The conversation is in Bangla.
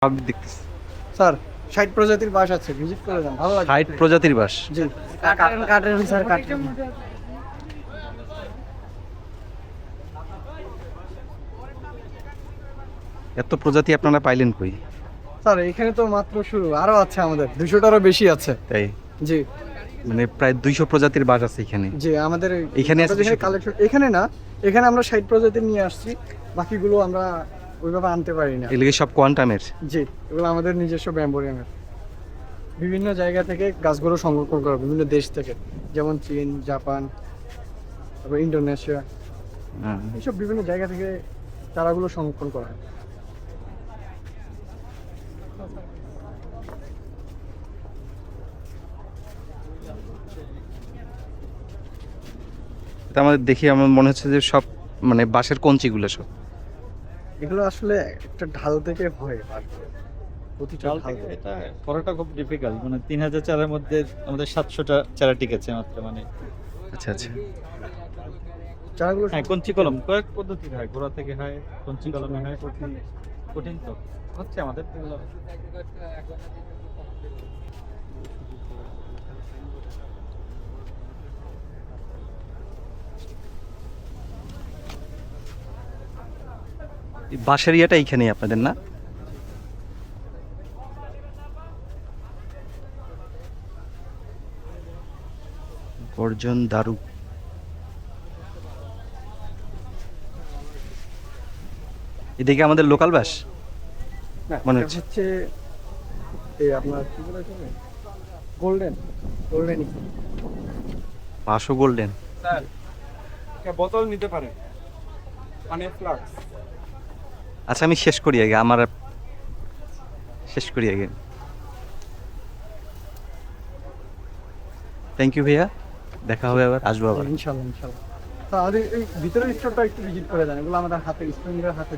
সব দেখতেছি। স্যার 60 প্রজাতির বাস আছে, ভিজিট করে যান, ভালো লাগবে। 60 প্রজাতির বাস। জি, কাটেন স্যার, কাটেন। এত প্রজাতি আপনারা পাইলেন কই? স্যার এখানে তো মাত্র শুরু, আরো আছে আমাদের 200টারও বেশি আছে। তাই জি মানে প্রায় 200 প্রজাতির বাস আছে এখানে। জি, আমাদের এখানে আছে 200 কালেকশন এখানে না, এখানে আমরা 60 প্রজাতির নিয়ে আসছি, বাকিগুলো আমরা ওইভাবে আনতে পারি না। এগুলো সব কোয়ান্টামের। জি, এগুলো আমাদের নিজস্ব ব্যাম্বোরিয়ামের, বিভিন্ন জায়গা থেকে গাছগুলো সংরক্ষণ করা, বিভিন্ন দেশ থেকে, যেমন চীন, জাপান, তারপর ইন্দোনেশিয়া, এইসব বিভিন্ন জায়গা থেকে চারাগুলো সংরক্ষণ করা হয়। এটা আমাদের দেখি আমার মনে হচ্ছে যে সব মানে বাঁশের কঞ্চিগুলো সব। এগুলো আসলে একটা ঢাল থেকে হয় বাঁশগুলো, প্রতিটা চাল ঢাল থেকে থেকে। এটা করাটা খুব ডিফিকাল্ট, মানে 3000 চারার মধ্যে আমাদের 700টা চারা টিকেছে মাত্র। মানে আচ্ছা আচ্ছা। চারাগুলো হ্যাঁ, কঞ্চি কলম কয়েক পদ্ধতি হয়, গোড়া থেকে হয়, কঞ্চি কলমে হয়, কঠিন কঠিন তো হচ্ছে আমাদের এগুলো। এই বাঁশের ইয়েটা এইখানেই আপনাদের না? গর্জন দারু। এদিকে আমাদের লোকাল বাস না, মনে এটা হচ্ছে। হচ্ছে এই আপনার কি বলে এটাকে? Golden, golden. বাঁশও গোল্ডেন। স্যার একটা বোতল নিতে পারেন, মানে ফ্লাক্স। আচ্ছা আমি শেষ করি আগে, আমার শেষ করি আগে। থ্যাংক ইউ ভাইয়া, দেখা হবে আবার, আসবো আবার। ইনশাআল্লাহ ইনশাআল্লাহ। তো আমাদের এই ভিতরের স্টোরটা একটু ভিজিট করে দেন, এগুলো আমাদের হাতে, স্টুডেন্টদের হাতে